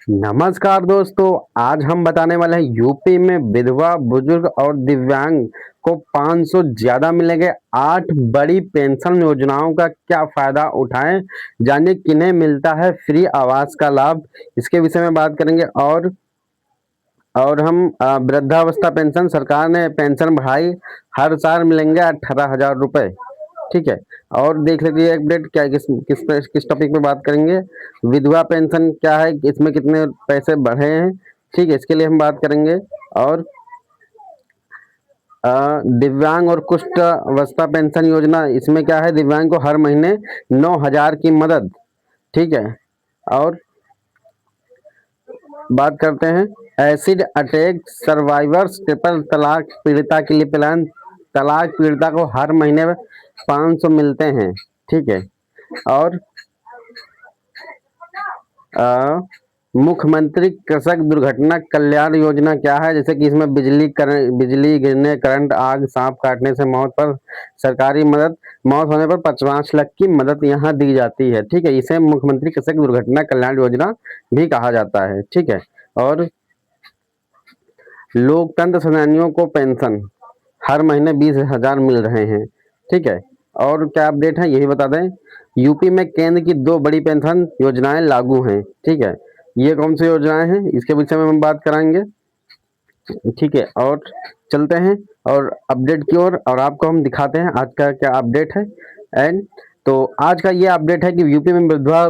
नमस्कार दोस्तों, आज हम बताने वाले हैं यूपी में विधवा, बुजुर्ग और दिव्यांग को 500 ज्यादा मिलेंगे। 8 बड़ी पेंशन योजनाओं का क्या फायदा उठाएं, जानिए किन्हें मिलता है फ्री आवास का लाभ। इसके विषय में बात करेंगे। और हम वृद्धावस्था पेंशन, सरकार ने पेंशन बढ़ाई, हर साल मिलेंगे 18,000 रुपए। ठीक है। और देख लीजिए अपडेट क्या है, किस टॉपिक पे बात करेंगे। विधवा पेंशन क्या है, इसमें कितने पैसे बढ़े हैं। ठीक है, इसके लिए हम बात करेंगे। और दिव्यांग और कुष्ठ अवस्था पेंशन योजना, इसमें क्या है, दिव्यांग को हर महीने 9,000 की मदद। ठीक है। और बात करते हैं एसिड अटैक सर्वाइवर्स, ट्रिपल तलाक पीड़िता के लिए प्लान। तलाक पीड़िता को हर महीने 500 मिलते हैं। ठीक है। और मुख्यमंत्री कृषक दुर्घटना कल्याण योजना क्या है, जैसे कि इसमें बिजली गिरने, करंट, आग, सांप काटने से मौत पर सरकारी मदद, मौत होने पर 5 लाख की मदद यहाँ दी जाती है। ठीक है, इसे मुख्यमंत्री कृषक दुर्घटना कल्याण योजना भी कहा जाता है। ठीक है। और लोकतंत्र सेनानियों को पेंशन हर महीने 20,000 मिल रहे हैं। ठीक है। और क्या अपडेट है यही बता दें। यूपी में केंद्र की 2 बड़ी पेंशन योजनाएं लागू हैं। ठीक है। ये कौन सी योजनाएं हैं, इसके विषय में हम बात कराएंगे। ठीक है। और चलते हैं और अपडेट की ओर, और आपको हम दिखाते हैं आज का क्या अपडेट है। एंड तो आज का ये अपडेट है कि यूपी में विधवा,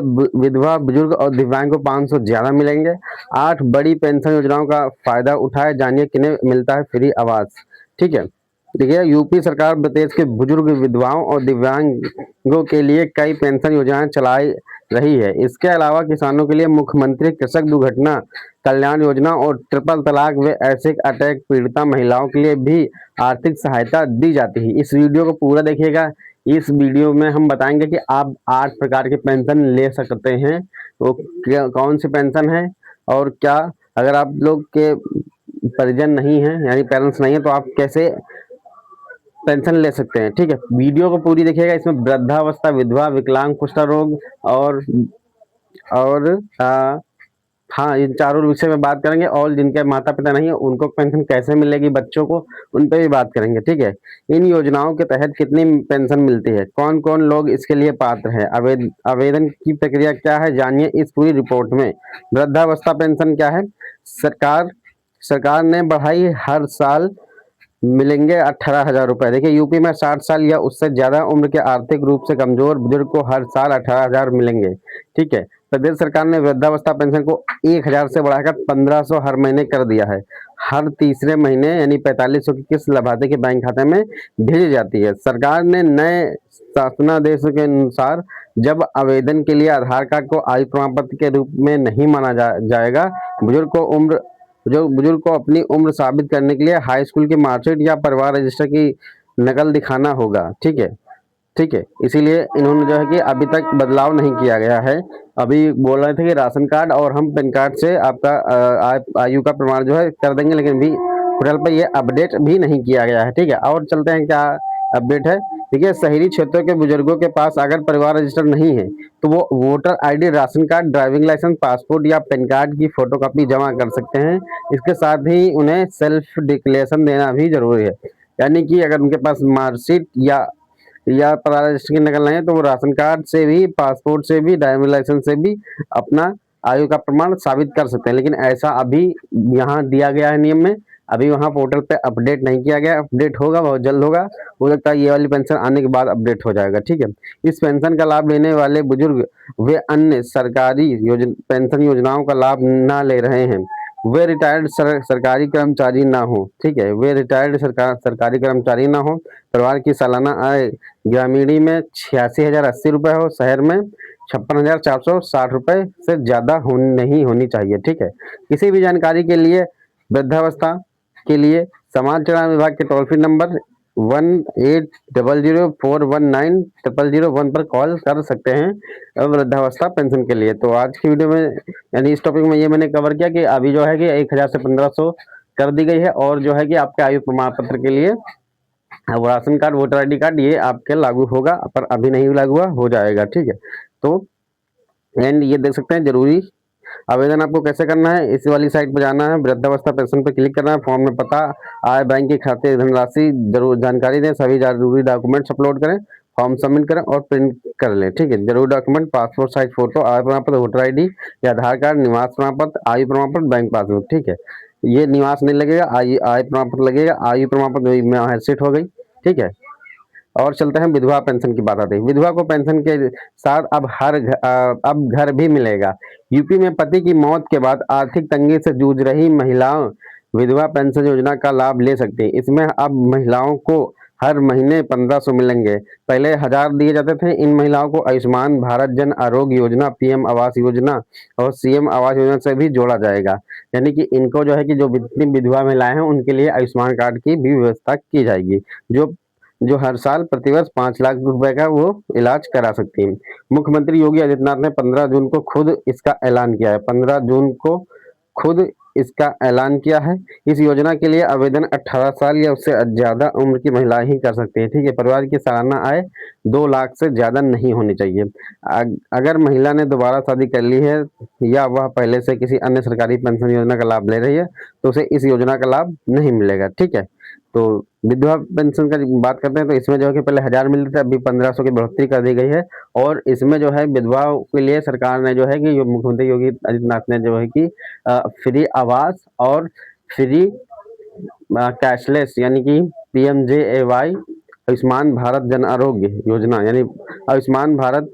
बुजुर्ग और दिव्यांग को 500 ज्यादा मिलेंगे। 8 बड़ी पेंशन योजनाओं का फायदा उठाए, जानिए किन्हें मिलता है फ्री आवास। ठीक है। देखिए, यूपी सरकार प्रदेश के बुजुर्ग, विधवाओं और दिव्यांगों के लिए कई पेंशन योजनाएं चलाई रही है। इसके अलावा किसानों के लिए मुख्यमंत्री कृषक दुर्घटना कल्याण योजना और ट्रिपल तलाक व एसिड अटैक पीड़िता महिलाओं के लिए भी आर्थिक सहायता दी जाती है। इस वीडियो को पूरा देखिएगा। इस वीडियो में हम बताएंगे कि आप 8 प्रकार के पेंशन ले सकते हैं। वो कौन सी पेंशन है और क्या, अगर आप लोग के परिजन नहीं है यानी पेरेंट्स नहीं है, तो आप कैसे पेंशन ले सकते हैं। ठीक है, वीडियो को पूरी देखिएगा। इसमें वृद्धावस्था, विधवा, विकलांग, कुष्ठ रोग और हाँ, इन चारों विषय में बात करेंगे। और जिनके माता पिता नहीं है उनको पेंशन कैसे मिलेगी, बच्चों को, उन पर भी बात करेंगे। ठीक है। इन योजनाओं के तहत कितनी पेंशन मिलती है, कौन कौन लोग इसके लिए पात्र है, आवेदन की प्रक्रिया क्या है, जानिए इस पूरी रिपोर्ट में। वृद्धावस्था पेंशन क्या है, सरकार सरकार ने बढ़ाई, हर साल मिलेंगे 18,000 रुपए। देखिए, यूपी में 60 साल या उससे ज्यादा उम्र के आर्थिक रूप से कमजोर बुजुर्ग को हर साल 18,000 मिलेंगे। ठीक है। प्रदेश सरकार ने वृद्धावस्था पेंशन को 1,000 से बढ़ाकर 1,500 हर महीने कर दिया है। हर तीसरे महीने यानी 4500 की किस्त लाभार्थी के बैंक खाते में भेजी जाती है। सरकार ने नए शासनादेश के अनुसार जब आवेदन के लिए आधार कार्ड को आयु प्रमाण पत्र के रूप में नहीं माना जाएगा, बुजुर्ग को उम्र जो बुजुर्ग को अपनी उम्र साबित करने के लिए हाई स्कूल की मार्कशीट या परिवार रजिस्टर की नकल दिखाना होगा। ठीक है। ठीक है, इसीलिए इन्होंने जो है कि अभी तक बदलाव नहीं किया गया है। अभी बोल रहे थे कि राशन कार्ड और हम पैन कार्ड से आपका आयु का प्रमाण जो है कर देंगे, लेकिन भी पोर्टल पर ये अपडेट भी नहीं किया गया है। ठीक है। और चलते हैं क्या अपडेट है। देखिए, शहरी क्षेत्रों के बुजुर्गों के पास अगर परिवार रजिस्टर नहीं है तो वो voter ID, ration card, driving licence, passport या पैन कार्ड की फोटोकॉपी जमा कर सकते हैं। इसके साथ ही उन्हें सेल्फ डिक्लेरेशन देना भी जरूरी है। यानी कि अगर उनके पास मार्कशीट या परिवार रजिस्टर की नकल नहीं है तो वो राशन कार्ड से भी, पासपोर्ट से भी, ड्राइविंग लाइसेंस से भी अपना आयु का प्रमाण साबित कर सकते हैं। लेकिन ऐसा अभी यहाँ दिया गया है नियम में, अभी वहाँ पोर्टल पे अपडेट नहीं किया गया। अपडेट होगा, बहुत जल्द होगा। हो सकता है ये वाली पेंशन आने के बाद अपडेट हो जाएगा। ठीक है। इस पेंशन का लाभ लेने वाले बुजुर्ग वे अन्य सरकारी पेंशन योजनाओं का लाभ ना ले रहे हैं, वे रिटायर्ड सरकारी कर्मचारी ना हो। ठीक है, वे रिटायर्ड सरकारी कर्मचारी ना हो, परिवार की सालाना आय ग्रामीणी में 86,080 रुपए हो, शहर में 56,460 रुपए से ज्यादा नहीं होनी चाहिए। ठीक है। किसी भी जानकारी के लिए वृद्धावस्था के लिए समाज कल्याण विभाग के टोल फ्री नंबर 1800419001 पर कॉल कर सकते हैं वृद्धावस्था पेंशन के लिए। तो आज की वीडियो में यानी इस टॉपिक में ये मैंने कवर किया कि अभी जो है कि 1,000 से 1,500 कर दी गई है। और जो है कि आपके आयु प्रमाण पत्र के लिए अब ration card, voter ID card ये आपके लागू होगा, पर अभी नहीं लागू हुआ, हो जाएगा। ठीक है। तो एंड ये देख सकते हैं, जरूरी आवेदन आपको कैसे करना है, इस वाली साइट पर जाना है, वृद्धावस्था पेंशन पर क्लिक करना है, फॉर्म में पता, आय, बैंक के खाते, धनराशि, जरूर जानकारी दें, सभी जरूरी डॉक्यूमेंट्स अपलोड करें, फॉर्म सबमिट करें और प्रिंट कर लें। ठीक है, जरूरी डॉक्यूमेंट पासपोर्ट साइज फोटो, आय प्रमाण पत्र, वोटर ID या आधार कार्ड, निवास प्रमाण पत्र, आयु प्रमाण पत्र, बैंक पासबुक। ठीक है, ये निवास नहीं लगेगा, आय प्रमाण पत्र लगेगा, आयु प्रमाण पत्र में हेडसेट हो गई। ठीक है, और चलते हैं विधवा पेंशन की बात आती है। विधवा को पेंशन के साथ अब घर भी मिलेगा। यूपी में पति की मौत के बाद आर्थिक तंगी से जूझ रही महिलाओं विधवा पेंशन योजना का लाभ ले सकती हैं। इसमें अब महिलाओं को हर महीने 1500 मिलेंगे। पहले 1000 दिए जाते थे। इन महिलाओं को आयुष्मान भारत जन आरोग्य योजना, PM आवास योजना और CM आवास योजना से भी जोड़ा जाएगा। यानी कि इनको जो है कि जो जितनी विधवा महिलाएं हैं उनके लिए आयुष्मान कार्ड की भी व्यवस्था की जाएगी, जो जो हर साल प्रतिवर्ष 5 लाख रुपए का वो इलाज करा सकती हैं। मुख्यमंत्री योगी आदित्यनाथ ने 15 जून को खुद इसका ऐलान किया है। 15 जून को खुद इसका ऐलान किया है। इस योजना के लिए आवेदन 18 साल या उससे ज्यादा उम्र की महिलाएं ही कर सकती है। ठीक है, परिवार की सालाना आय 2 लाख से ज्यादा नहीं होनी चाहिए। अगर महिला ने दोबारा शादी कर ली है या वह पहले से किसी अन्य सरकारी पेंशन योजना का लाभ ले रही है तो उसे इस योजना का लाभ नहीं मिलेगा। ठीक है, तो विधवा पेंशन का बात करते हैं तो इसमें जो है कि पहले 1000 मिलते थे, अभी 1500 की बढ़ोतरी कर दी गई है। और इसमें जो है विधवाओं के लिए सरकार ने जो है कि मुख्यमंत्री योगी आदित्यनाथ ने जो है कि फ्री आवास और फ्री कैशलेस यानी कि PMJAY आयुष्मान भारत जन आरोग्य योजना यानी आयुष्मान भारत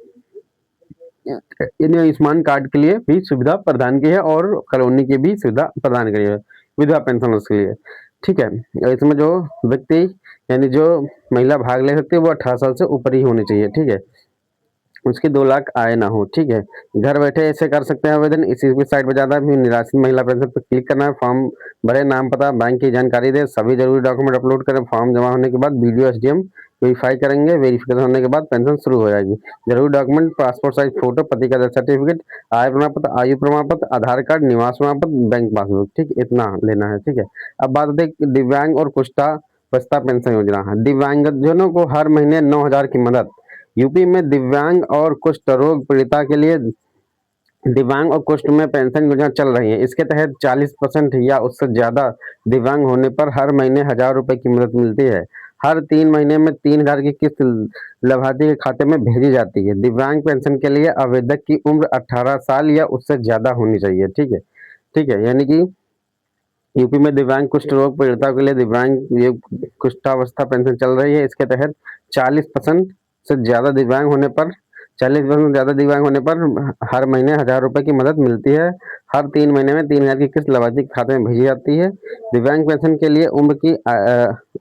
यानी आयुष्मान कार्ड के लिए भी सुविधा प्रदान की है और कॉलोनी की भी सुविधा प्रदान करी है विधवा पेंशन के लिए। ठीक है, इसमें जो व्यक्ति यानी जो महिला भाग ले सकती है वो 18 साल से ऊपर ही होनी चाहिए। ठीक है, उसकी 2 लाख आय ना हो। ठीक है, घर बैठे ऐसे कर सकते हैं आवेदन। इसी साइट पर जाना है, निराश्रित महिला पेंशन पर क्लिक करना है, फॉर्म भरे, नाम पता, बैंक की जानकारी दे, सभी जरूरी डॉक्यूमेंट अपलोड करें। फॉर्म जमा होने के बाद वीडियो SDM वेरीफाई करेंगे। वेरिफिकेशन होने के बाद पेंशन शुरू हो जाएगी। जरूरी डॉक्यूमेंट पासपोर्ट साइज फोटो, पति का डेथ सर्टिफिकेट, आय प्रमाण पत्र, आयु प्रमाण पत्र, आधार कार्ड, निवास प्रमाण पत्र, बैंक पासबुक। ठीक, इतना लेना है। ठीक है, अब बात आती है दिव्यांग और कुष्ठावस्था पेंशन योजना। दिव्यांगजनों को हर महीने 9000 की मदद। यूपी में दिव्यांग और कुष्ठ रोग पीड़िता के लिए दिव्यांग और कुष्ठ में पेंशन योजना चल रही है। इसके तहत 40% या उससे ज्यादा दिव्यांग होने पर हर महीने 1000 रुपए की मदद मिलती है। हर 3 महीने में 3000 की किस्त लाभार्थी के खाते में भेजी जाती है। दिव्यांग पेंशन के लिए आवेदक की उम्र 18 साल या उससे ज्यादा होनी चाहिए। ठीक है, ठीक है, यानी कि यूपी में दिव्यांग कुष्ठ रोग पीड़िता के लिए दिव्यांग ये कुष्ठावस्था पेंशन चल रही है। इसके तहत 40% से ज्यादा दिव्यांग होने पर 40% ज्यादा दिव्यांग होने पर हर महीने 1000 रुपए की मदद मिलती है। हर 3 महीने में 3000 की किस्त लाभार्थी के खाते में भेजी जाती है। दिव्यांग पेंशन के लिए उम्र की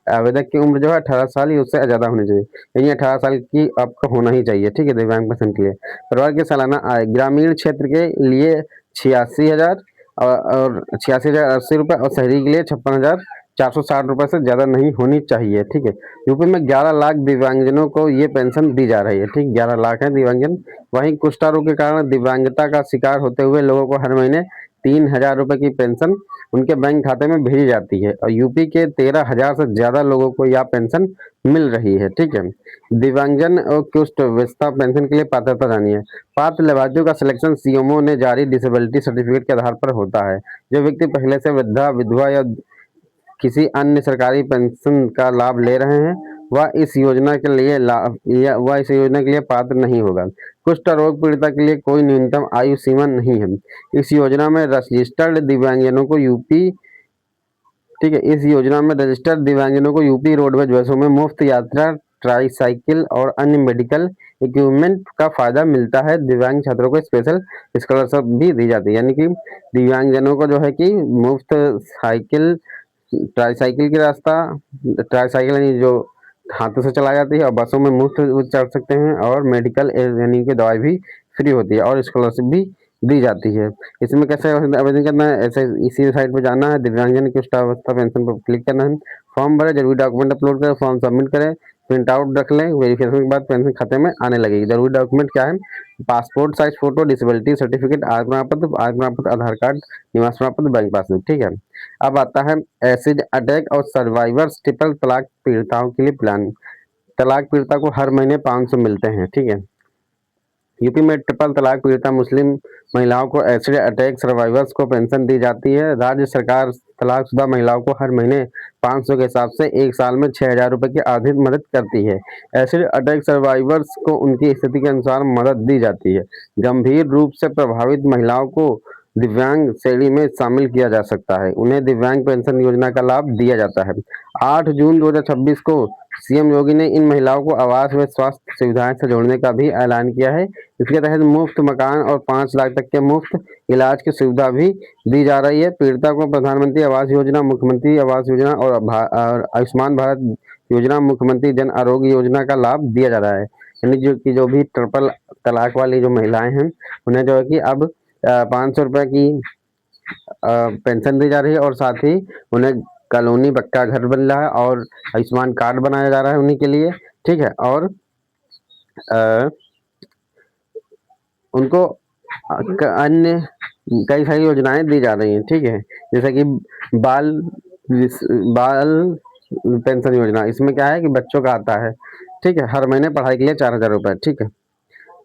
आवेदक की उम्र जो है 18 साल या उससे ज्यादा होनी चाहिए, यानी 18 साल की आपको होना ही चाहिए। ठीक है, दिव्यांग पेंशन के लिए परिवार की सालाना आय ग्रामीण क्षेत्र के लिए 86,000 और 86,080 रुपए और शहरी के लिए 56,460 रुपए से ज्यादा नहीं होनी चाहिए। ठीक है, यूपी में 11 लाख दिव्यांगजनों को ये पेंशन दी जा रही है। ठीक, 11 लाख है दिव्यांगजन। वहीं कुष्ठ रोग के कारण दिव्यांगता का शिकार होते हुए लोगों को हर महीने 3000 रुपए की पेंशन उनके बैंक खाते में भेजी जाती है और यूपी के 13,000 से ज्यादा लोगों को यह पेंशन मिल रही है। ठीक है, दिव्यांगजन और कुष्ठ अवस्था पेंशन के लिए पात्रता जानिए। पात्र लाभार्थियों का सिलेक्शन CMO ने जारी डिसेबिलिटी सर्टिफिकेट के आधार पर होता है। जो व्यक्ति पहले से वृद्धा, विधवा या किसी अन्य सरकारी पेंशन का लाभ ले रहे हैं वह इस योजना के लिए पात्र नहीं होगा। कुष्ठ रोग पीड़िता के लिए कोई न्यूनतम आयु सीमा नहीं है। इस योजना में रजिस्टर्ड दिव्यांगजनों को यूपी ठीक है, इस योजना में रजिस्टर्ड दिव्यांगजनों को यूपी रोडवेज बसों में मुफ्त यात्रा, ट्राईसाइकिल और अन्य मेडिकल इक्विपमेंट का फायदा मिलता है। दिव्यांग छात्रों को स्पेशल स्कॉलरशिप भी दी जाती है, यानी कि दिव्यांगजनों को जो है कि मुफ्त साइकिल, ट्राईसाइकिल की रास्ता, ट्राईसाइकिल यानी जो हाथों से चलाई जाती है और बसों में मुफ्त चढ़ सकते हैं और मेडिकल यानी कि दवाई भी फ्री होती है और स्कॉलरशिप भी दी जाती है। इसमें कैसे आवेदन करना है, ऐसे इसी साइट पे जाना है, दिव्यांगजन की कुष्ठावस्था पेंशन पर क्लिक करना है, फॉर्म भरे, जरूरी डॉक्यूमेंट अपलोड करें, फॉर्म सबमिट करें, प्रिंट आउट रख लें, वेरिफिकेशन के बाद पेंशन खाते में आने लगेगी। जरूरी डॉक्यूमेंट क्या है, passport size photo, disability certificate, आय प्रमाण पत्र, आधार कार्ड, निवास प्रमाण पत्र, बैंक पासबुक। ठीक है, अब आता है एसिड अटैक और सर्वाइवर्स ट्रिपल तलाक पीड़िताओं के लिए प्लान। तलाक पीड़िता को हर महीने 500 मिलते हैं। ठीक है, यूपी में ट्रिपल तलाक पीड़िता मुस्लिम महिलाओं को एसिड अटैक सर्वाइवर्स को पेंशन दी जाती है। राज्य सरकार तलाकशुदा महिलाओं को हर महीने 500 के हिसाब से 1 साल में 6,000 रुपए की आर्थिक मदद करती है। एसिड अटैक सर्वाइवर्स को उनकी स्थिति के अनुसार मदद दी जाती है। गंभीर रूप से प्रभावित महिलाओं को दिव्यांग श्रेणी में शामिल किया जा सकता है। उन्हें दिव्यांग पेंशन योजना का लाभ दिया जाता है। 8 जून 2026 को सीएम योगी ने इन महिलाओं को आवास व स्वास्थ्य सुविधाएं से जोड़ने का भी ऐलान किया है। इसके तहत मुफ्त मकान और 5 लाख तक के मुफ्त इलाज की सुविधा भी दी जा रही है। पीड़िता को प्रधानमंत्री आवास योजना, मुख्यमंत्री आवास योजना और आयुष्मान भारत योजना, मुख्यमंत्री जन आरोग्य योजना का लाभ दिया जा रहा है। यानी जो भी ट्रिपल तलाक वाली जो महिलाएं हैं उन्हें जो है कि अब 500 रुपए की पेंशन दी जा रही है और साथ ही उन्हें कॉलोनी पक्का घर बन रहा है और आयुष्मान कार्ड बनाया जा रहा है उन्हीं के लिए, ठीक है। और उनको अन्य कई सारी योजनाएं दी जा रही हैं, ठीक है। जैसे कि बाल बाल पेंशन योजना, इसमें क्या है कि बच्चों का आता है, ठीक है, हर महीने पढ़ाई के लिए 4,000 रुपए, ठीक है।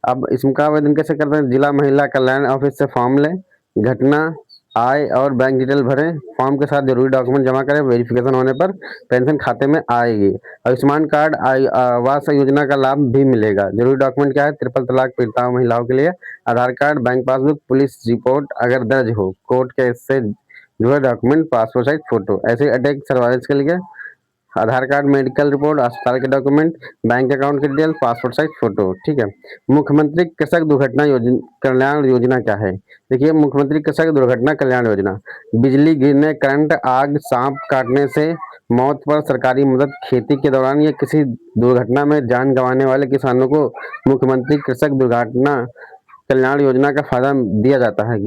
अब इसका आवेदन कैसे करते हैं? जिला महिला कल्याण ऑफिस से फॉर्म लें, घटना, आय और बैंक डिटेल भरें, फॉर्म के साथ जरूरी डॉक्यूमेंट जमा करें, वेरिफिकेशन होने पर पेंशन खाते में आएगी। आयुष्मान कार्ड आवास योजना का लाभ भी मिलेगा। जरूरी डॉक्यूमेंट क्या है? ट्रिपल तलाक पीड़िता महिलाओं के लिए Aadhaar card, bank passbook, police report अगर दर्ज हो, कोर्ट केस से जुड़े डॉक्यूमेंट, पासपोर्ट साइज फोटो। ऐसे अटैक सर्वाइवर्स के लिए आधार कार्ड, मेडिकल रिपोर्ट, अस्पताल के डॉक्यूमेंट, बैंक अकाउंट की डिटेल, पासपोर्ट साइज फोटो, ठीक है। मुख्यमंत्री कृषक दुर्घटना कल्याण योजना क्या है? देखिए, मुख्यमंत्री कृषक दुर्घटना कल्याण योजना, बिजली गिरने, करंट, आग, सांप काटने से मौत पर सरकारी मदद, खेती के दौरान या किसी दुर्घटना में जान गंवाने वाले किसानों को मुख्यमंत्री कृषक दुर्घटना कल्याण योजना का फायदा दिया जाता है।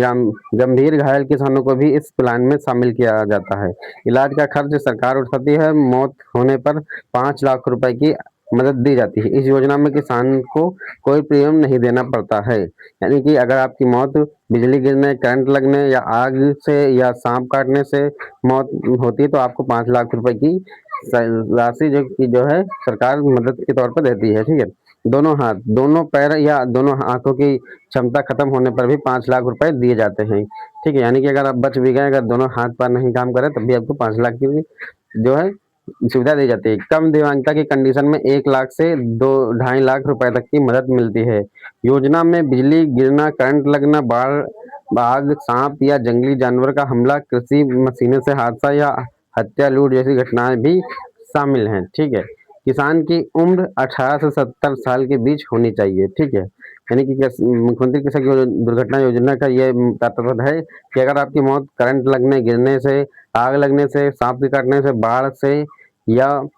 गंभीर घायल किसानों को भी इस प्लान में शामिल किया जाता है। इलाज का खर्च सरकार उठाती है। मौत होने पर 5 लाख रुपए की मदद दी जाती है। इस योजना में किसान को कोई प्रीमियम नहीं देना पड़ता है। यानी कि अगर आपकी मौत बिजली गिरने, करंट लगने या आग से या सांप काटने से मौत होती है तो आपको 5 लाख रुपए की राशि जो है सरकार मदद के तौर पर देती है, ठीक है। दोनों हाथ, दोनों पैर या दोनों हाथों की क्षमता खत्म होने पर भी 5 लाख रुपए दिए जाते हैं, ठीक है। यानी कि अगर आप बच भी गए, अगर दोनों हाथ पैर नहीं काम करे तब भी आपको 5 लाख की जो है सुविधा दी जाती है। कम दिव्यांगता की कंडीशन में 1 लाख से 2 ढाई लाख रुपए तक की मदद मिलती है। योजना में बिजली गिरना, करंट लगना, बाढ़, आग, सांप या जंगली जानवर का हमला, कृषि मशीनों से हादसा या हत्या, लूट जैसी घटनाएं भी शामिल हैं, ठीक है। किसान की उम्र 18 से 70 साल के बीच होनी चाहिए, ठीक है। यानी कि मुख्यमंत्री कृषक दुर्घटना योजना का ये तात्पर्य है कि अगर आपकी मौत करंट लगने, गिरने से, आग लगने से, सांप के काटने से, बाढ़ से या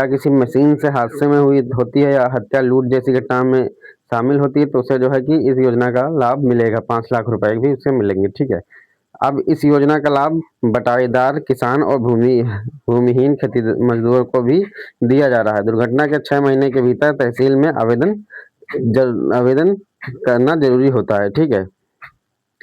किसी मशीन से हादसे में हुई होती है या हत्या, लूट जैसी घटना में शामिल होती है तो उसे जो है कि इस योजना का लाभ मिलेगा। 5 लाख रुपए भी उससे मिलेंगे, ठीक है। अब इस योजना का लाभ बटाईदार किसान और भूमिहीन खेती मजदूर को भी दिया जा रहा है। दुर्घटना के 6 महीने के भीतर तहसील में आवेदन करना जरूरी होता है, ठीक है।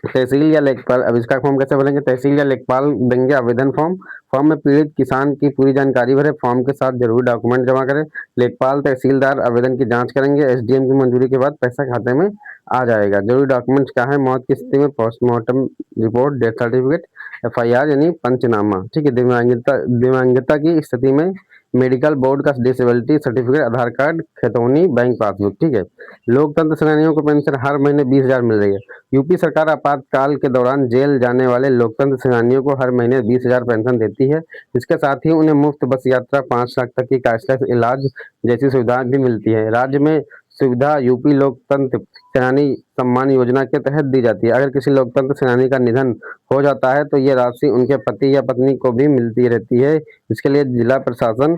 तहसील या लेखपाल, अब इसका फॉर्म कैसे भरेंगे? तहसील या लेखपाल देंगे आवेदन फॉर्म। फॉर्म में पीड़ित किसान की पूरी जानकारी भरे, फॉर्म के साथ जरूरी डॉक्यूमेंट जमा करें। लेखपाल तहसीलदार आवेदन की जांच करेंगे। एसडीएम की मंजूरी के बाद पैसा खाते में आ जाएगा। जरूरी डॉक्यूमेंट्स क्या है? मौत की स्थिति में postmortem report, death certificate, FIR यानी पंचनामा, ठीक है। दिव्यांगता की स्थिति में मेडिकल बोर्ड का डिसेबिलिटी सर्टिफिकेट, आधार कार्ड, खेतौनी, बैंक पासबुक, ठीक है। लोकतंत्र सेनानियों को पेंशन हर महीने 20,000 मिल रही है। यूपी सरकार आपातकाल के दौरान जेल जाने वाले लोकतंत्र सेनानियों को हर महीने 20,000 पेंशन देती है। इसके साथ ही उन्हें मुफ्त बस यात्रा, 5 लाख तक की कैशलेस इलाज जैसी सुविधाएं भी मिलती है। राज्य में सुविधा यूपी लोकतंत्र सेनानी सम्मान योजना के तहत दी जाती है। अगर किसी लोकतंत्र सेनानी का निधन हो जाता है तो ये राशि उनके पति या पत्नी को भी मिलती रहती है। इसके लिए जिला प्रशासन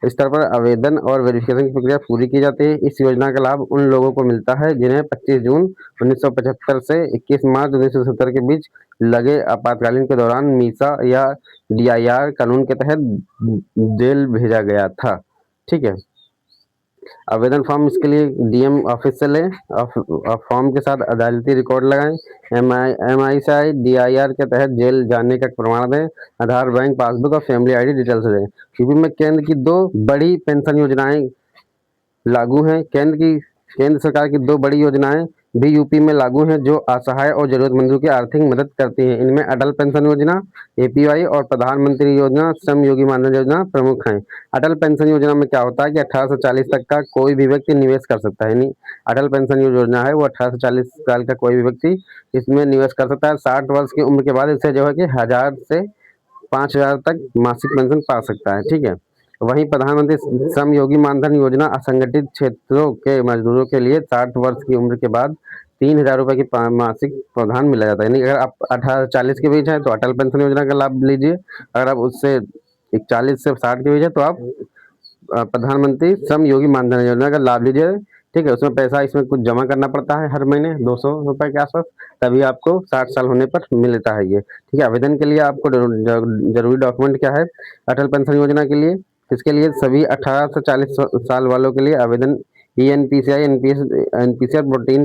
स्तर पर आवेदन और वेरिफिकेशन की प्रक्रिया पूरी की जाती है। इस योजना का लाभ उन लोगों को मिलता है जिन्हें 25 जून 1975 से 21 मार्च 1970 के बीच लगे आपातकालीन के दौरान मीसा या डीआईआर कानून के तहत जेल भेजा गया था, ठीक है। आवेदन फॉर्म इसके लिए डीएम ऑफिस से लें और फॉर्म के साथ अदालती रिकॉर्ड लगाएं। एमआईसी डीआईआर के तहत जेल जाने का प्रमाण दें। आधार, बैंक पासबुक और फैमिली आईडी डिटेल्स दें। यूपी में केंद्र की 2 बड़ी पेंशन योजनाएं लागू हैं। केंद्र की केंद्र सरकार की 2 बड़ी योजनाएं भी यूपी में लागू हैं जो असहाय और जरूरतमंदों की आर्थिक मदद करती हैं। इनमें अटल पेंशन योजना एपीवाई और प्रधानमंत्री योजना श्रम योगी मानधन योजना प्रमुख हैं। अटल पेंशन योजना में क्या होता है कि 18 से 40 तक का कोई भी व्यक्ति निवेश कर सकता है। यानी अटल पेंशन योजना है वो 18 से 40 साल का कोई भी व्यक्ति इसमें निवेश कर सकता है। 60 वर्ष की उम्र के बाद इसे जो है कि 1000 से 5000 तक मासिक पेंशन पा सकता है। ठीक है। वहीं प्रधानमंत्री श्रम योगी मानधन योजना असंगठित क्षेत्रों के मजदूरों के लिए 60 वर्ष की उम्र के बाद 3000 रुपए की मासिक प्रावधान मिला जाता है। यानी अगर आप 18 से 40 के बीच हैं तो अटल पेंशन योजना का लाभ लीजिए। अगर आप उससे 40 से 60 के बीच है तो आप प्रधानमंत्री श्रम योगी मानधन योजना का लाभ लीजिए। ठीक है। उसमें पैसा इसमें कुछ जमा करना पड़ता है हर महीने 200 रुपए के आसपास, तभी आपको 60 साल होने पर मिलता है ये। ठीक है। आवेदन के लिए आपको जरूरी डॉक्यूमेंट क्या है अटल पेंशन योजना के लिए? इसके लिए सभी 18 से 40 साल वालों के लिए आवेदन ENPCI npcr.in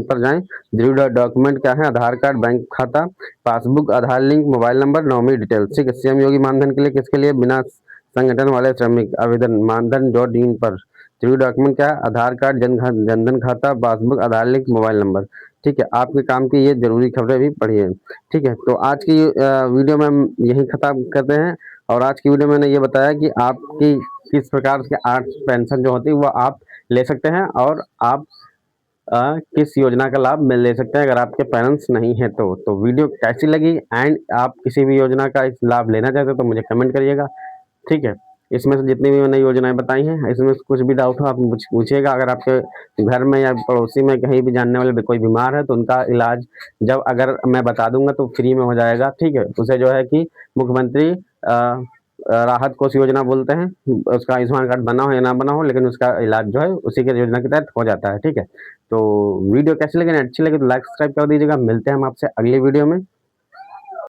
पर जाएं। जरूरी डॉक्यूमेंट क्या है? आधार कार्ड, बैंक खाता, passbook, Aadhaar link, mobile number, nominee details. ठीक है। सीएम योगी मानधन के लिए किसके लिए? बिना संगठन वाले श्रमिक। आवेदन मानधन.in पर। जरूरी डॉक्यूमेंट क्या है? आधार कार्ड, जनधन खाता, passbook, Aadhaar link, mobile number. ठीक है। आपके काम की ये जरूरी खबरें भी पढ़िए। ठीक है। तो आज की वीडियो में हम यही खत्म करते हैं। और आज की वीडियो में मैंने ये बताया कि आपकी किस प्रकार के 8 पेंशन जो होती है वो आप ले सकते हैं और आप किस योजना का लाभ में ले सकते हैं अगर आपके पेरेंट्स नहीं है तो वीडियो कैसी लगी एंड आप किसी भी योजना का इस लाभ लेना चाहते हो तो मुझे कमेंट करिएगा। ठीक है। इसमें से जितनी भी मैंने योजनाएं बताई हैं इसमें से कुछ भी डाउट हो आप मुझे पूछिएगा। अगर आपके घर में या पड़ोसी में कहीं भी जानने वाले कोई बीमार है तो उनका इलाज जब अगर मैं बता दूंगा तो फ्री में हो जाएगा। ठीक है। उसे जो है कि मुख्यमंत्री राहत कोष योजना बोलते हैं। उसका आयुष्मान कार्ड बना हो या ना बना हो लेकिन उसका इलाज जो है उसी के योजना के तहत हो जाता है। ठीक है। तो वीडियो कैसी लगी? अच्छी लगी तो लाइक सब्सक्राइब कर दीजिएगा। मिलते हैं हम आपसे अगली वीडियो में।